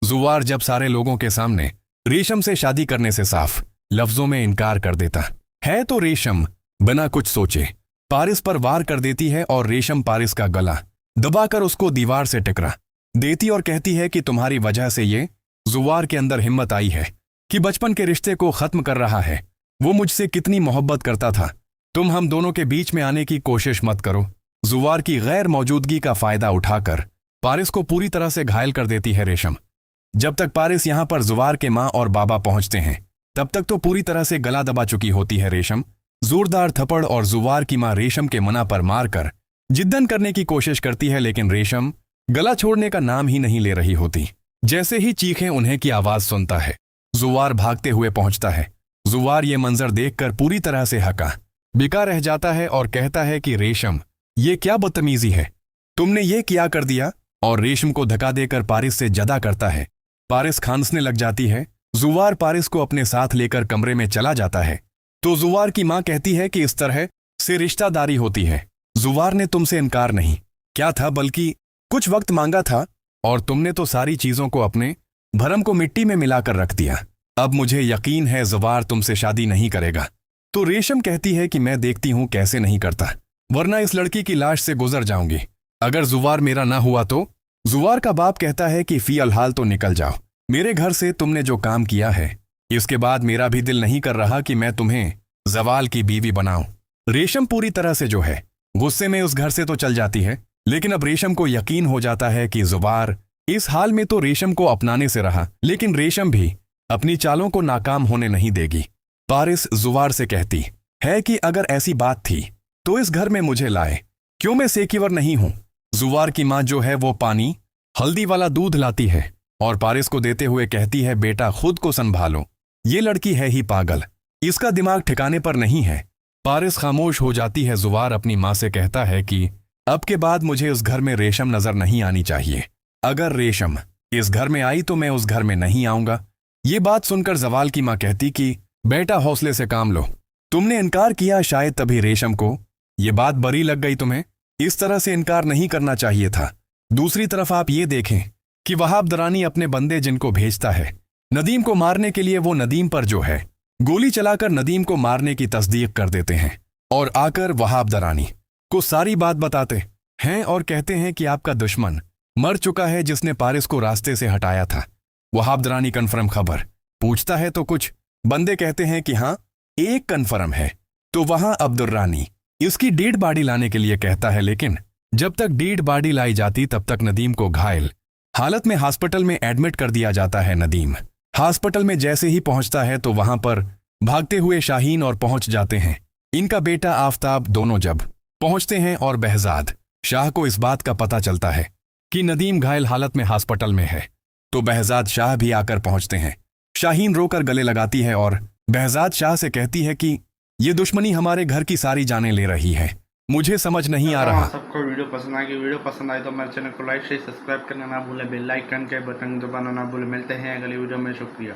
जुवार जब सारे लोगों के सामने रेशम से शादी करने से साफ लफ्जों में इनकार कर देता है तो रेशम बिना कुछ सोचे पारिस पर वार कर देती है और रेशम पारिस का गला दबाकर उसको दीवार से टकरा देती और कहती है कि तुम्हारी वजह से ये जुवार के अंदर हिम्मत आई है कि बचपन के रिश्ते को खत्म कर रहा है। वो मुझसे कितनी मोहब्बत करता था, तुम हम दोनों के बीच में आने की कोशिश मत करो। जुवार की गैर मौजूदगी का फायदा उठाकर पारिस को पूरी तरह से घायल कर देती है रेशम। जब तक पारिस यहां पर जुवार के माँ और बाबा पहुंचते हैं तब तक तो पूरी तरह से गला दबा चुकी होती है रेशम। जोरदार थप्पड़ और जुवार की माँ रेशम के मना पर मारकर जिद्दन करने की कोशिश करती है, लेकिन रेशम गला छोड़ने का नाम ही नहीं ले रही होती। जैसे ही चीखें उन्हें की आवाज सुनता है, जुवार भागते हुए पहुंचता है। जुवार ये मंजर देखकर पूरी तरह से हका बिका रह जाता है और कहता है कि रेशम, ये क्या बदतमीजी है, तुमने ये क्या कर दिया, और रेशम को धक्का देकर पारिस से जदा करता है। पारिस खांसने लग जाती है। जुवार पारिस को अपने साथ लेकर कमरे में चला जाता है तो जुवार की मां कहती है कि इस तरह से रिश्तादारी होती है। जुवार ने तुमसे इनकार नहीं क्या था, बल्कि कुछ वक्त मांगा था, और तुमने तो सारी चीजों को अपने भरम को मिट्टी में मिलाकर रख दिया। अब मुझे यकीन है जुवार तुमसे शादी नहीं करेगा। तो रेशम कहती है कि मैं देखती हूं कैसे नहीं करता, वरना इस लड़की की लाश से गुजर जाऊंगी। अगर जुवार मेरा ना हुआ तो? जुवार का बाप कहता है कि फिलहाल तो निकल जाओ मेरे घर से, तुमने जो काम किया है इसके बाद मेरा भी दिल नहीं कर रहा कि मैं तुम्हें जवाल की बीवी बनाऊं। रेशम पूरी तरह से जो है गुस्से में उस घर से तो चल जाती है, लेकिन अब रेशम को यकीन हो जाता है कि जुवार इस हाल में तो रेशम को अपनाने से रहा, लेकिन रेशम भी अपनी चालों को नाकाम होने नहीं देगी। पारिस जुवार से कहती है कि अगर ऐसी बात थी तो इस घर में मुझे लाए, क्यों मैं सेकिवर नहीं हूं। जुवार की मां जो है वो पानी हल्दी वाला दूध लाती है और पारिस को देते हुए कहती है, बेटा खुद को संभालो, ये लड़की है ही पागल, इसका दिमाग ठिकाने पर नहीं है। पारिस खामोश हो जाती है। जुवार अपनी मां से कहता है कि अब के बाद मुझे उस घर में रेशम नजर नहीं आनी चाहिए। अगर रेशम इस घर में आई तो मैं उस घर में नहीं आऊंगा। ये बात सुनकर जवाल की मां कहती कि बेटा हौसले से काम लो, तुमने इनकार किया, शायद तभी रेशम को ये बात बुरी लग गई तुम्हें। इस तरह से इनकार नहीं करना चाहिए था। दूसरी तरफ आप ये देखें कि वहाब दरानी अपने बंदे जिनको भेजता है नदीम को मारने के लिए, वो नदीम पर जो है गोली चलाकर नदीम को मारने की तस्दीक कर देते हैं और आकर वहाब दरानी को सारी बात बताते हैं और कहते हैं कि आपका दुश्मन मर चुका है जिसने पारिस को रास्ते से हटाया था। वहाब दरानी कन्फर्म खबर पूछता है तो कुछ बंदे कहते हैं कि हाँ एक कन्फर्म है। तो वहां अब्दुर्रानी इसकी डेड बॉडी लाने के लिए कहता है, लेकिन जब तक डेड बॉडी लाई जाती तब तक नदीम को घायल हालत में हॉस्पिटल में एडमिट कर दिया जाता है। नदीम हॉस्पिटल में जैसे ही पहुंचता है तो वहां पर भागते हुए शाहीन और पहुंच जाते हैं इनका बेटा आफताब। दोनों जब पहुंचते हैं और बहजाद शाह को इस बात का पता चलता है कि नदीम घायल हालत में हॉस्पिटल में है, तो बहजाद शाह भी आकर पहुंचते हैं। शाहीन रोकर गले लगाती है और बहजाद शाह से कहती है कि ये दुश्मनी हमारे घर की सारी जानें ले रही है, मुझे समझ नहीं आ रहा। सबको वीडियो पसंद आ गई, वीडियो पसंद आए तो हमारे चैनल को लाइक शेयर सब्सक्राइब करना ना भूलें, बेल आइकन के बटन दबाना ना भूलें। मिलते हैं अगली वीडियो में, शुक्रिया।